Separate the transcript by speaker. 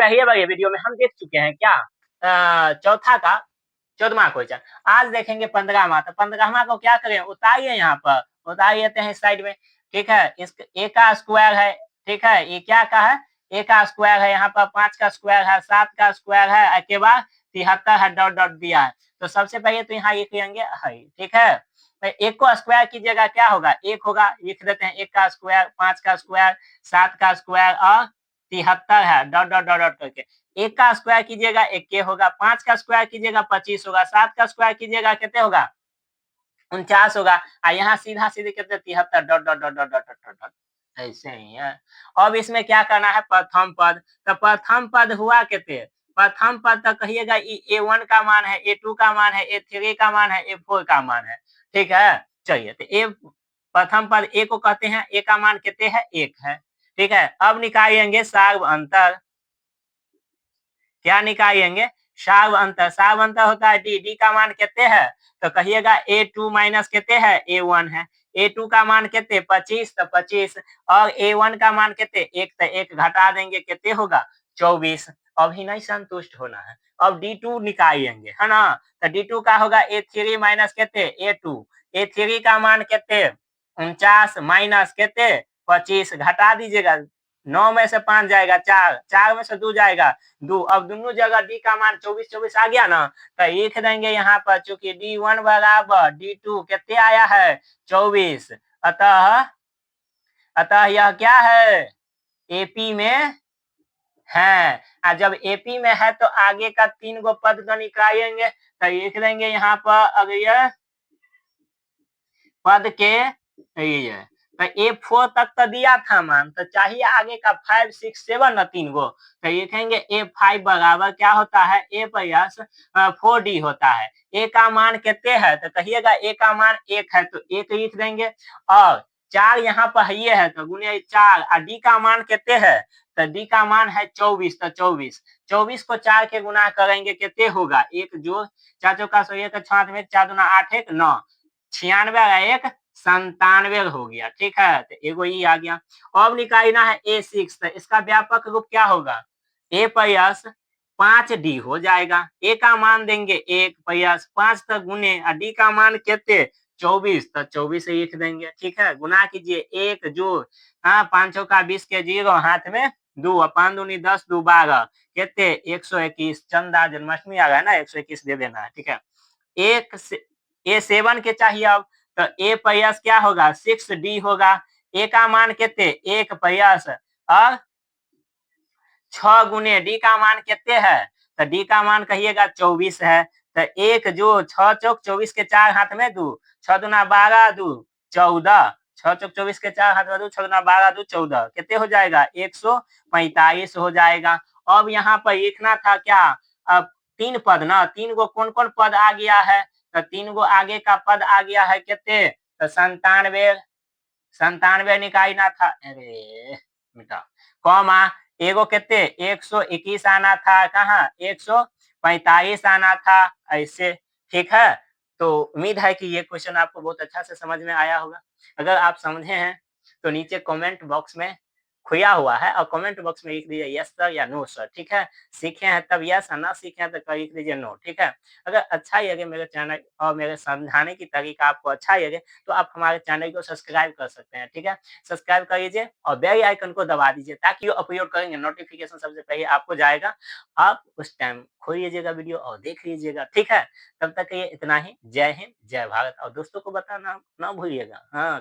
Speaker 1: पहले वाले वीडियो में हम देख चुके हैं क्या चौथा का 14वां क्वेश्चन। आज देखेंगे 15वां। तो 15वां को क्या करें, उतारिए, यहाँ पर उतार लेते हैं साइड में। ठीक है, इस ए का स्क्वायर है। ठीक है, ये क्या का है, ए का स्क्वायर है, यहाँ पर 5 का स्क्वायर है, 7 का स्क्वायर है, के बाद 73 है, डॉट डॉट दिया है। तो सबसे पहले तो यहाँ लिख लेंगे है। ठीक है, तो एक को स्क्वायर कीजिएगा क्या होगा, एक होगा, लिख देते हैं 1 का स्क्वायर, 5 का स्क्वायर, 7 का स्क्वायर और 73 है, डॉट डॉट डॉट डॉट करके। 1 का स्क्वायर कीजिएगा 1 होगा, 5 का स्क्वायर कीजिएगा 25 होगा, 7 का स्क्वायर कीजिएगा कितने होगा, 49 होगा। यहाँ सीधा सीधे कितने 73 dot dot dot dot dot dot dot, ऐसे ही है। अब इसमें क्या करना है, प्रथम पद। तो प्रथम पद हुआ कितने, प्रथम पद तो कहिएगा A1 का मान है, A2 का मान है, A3 का मान है, A4 का मान है। ठीक है, चलिए, तो ए प्रथम पद ए को कहते हैं, ए का मान कितने है, 1 है। ठीक है, अब निकालेंगे सार्व अंतर। क्या निकालेंगे, सार्व अंतर। सार्व अंतर होता है डी, डी का मान कितने है, तो कहिएगा A2 माइनस कितने है, A1 है। A2 का मान कितने 25, तो 25 और A1 का मान कितने 1, तो 1 घटा देंगे कितने होगा 24। अभी नहीं संतुष्ट होना है, अब D2 निकालेंगे, है ना। तो D2 का होगा A3 माइनस कितने A2, A3 का मान कितने 49 माइनस कितने 25, घटा दीजिएगा, 9 में से 5 जाएगा 4, 4 में से 2 जाएगा 2। अब दोनों जगह डी का मान 24 24 आ गया ना, तो लिख देंगे यहाँ पर, चूंकि D1 बराबर D2 कितने आया है 24, अतः अतः यह क्या है, एपी में है। जब एपी में है तो आगे का 3 गो पद को निकालेंगे, तो लिख देंगे यहाँ पर, अगर यह पद के ये तो A4 तक तो दिया था मान, तो चाहिए आगे का 5 6 7 ना 3 गो, तो लिखेंगे A5 बराबर क्या होता है, A प्लस 4D होता है। A का मान कितने है, तो कहिएगा A का मान 1 है, तो 1 लिख देंगे, और 4 यहाँ पर ये है तो गुने 4, और D का मान कितने है, तो D का मान है 24, तो 24 को 4 के गुना करेंगे कितने होगा, 1 जो 4 चौका 1 का 6 में 4 दूना 8 1 9, 96 1 97 हो गया। ठीक है, तो एगो ये आ गया। अब निकालना है A6, तो इसका व्यापक रूप क्या होगा, A प्लस 5D हो जाएगा। A का मान देंगे 1 प्लस 5 तक गुने, और D का मान कितने 24, तो 24 लिख देंगे। ठीक है, गुना कीजिए 1 जो 5 चौका 20 के 0 हाथ में 2, 5 दूनी 10 2 12 कितने 121, चंदा जन्माष्टमी आ गया ना, 121 दे देना है। ठीक है, एक A7 के चाहिए अब, तो A प्लस क्या होगा 6D होगा। A का मान कितने 1 प्लस और 6 गुने D का मान कितने है, तो D का मान कहिएगा 24 है। तो 1 जो 6 चौक 24 के 4 हाथ में 2, 6 दूना 12 2 14, 6 चौक 24 के 4 हाथ में 2, 6 दूना 12 2 14 कितने हो जाएगा 145 हो जाएगा। अब यहाँ पर लिखना था क्या, अब 3 पद ना, 3 गो कौन कौन पद आ गया है, तो 3 गो आगे का पद आ गया है कितने, तो 97 निकालना था, अरे मिटा, कॉमा एगो कितने 121 आना था, कहाँ 145 आना था, ऐसे। ठीक है, तो उम्मीद है कि ये क्वेश्चन आपको बहुत अच्छा से समझ में आया होगा। अगर आप समझे हैं तो नीचे कमेंट बॉक्स में खुला हुआ है, और कमेंट बॉक्स में लिख दीजिए यस सर या नो सर। ठीक है, सीखे हैं तब यस, और ना सीखे हैं तो लिख दीजिए नो। ठीक है, अगर अच्छा लगे मेरे चैनल और मेरे समझाने की तरीका आपको अच्छा लगे, तो आप हमारे चैनल को सब्सक्राइब कर सकते हैं। ठीक है, सब्सक्राइब कर लीजिए और बेल आइकन को दबा दीजिए, ताकि वो अपलोड करेंगे नोटिफिकेशन सबसे पहले आपको जाएगा। आप उस टाइम खोल लीजिएगा वीडियो और देख लीजिएगा। ठीक है, तब तक के लिए इतना ही। जय हिंद, जय भारत, और दोस्तों को बताना ना भूलिएगा। हाँ।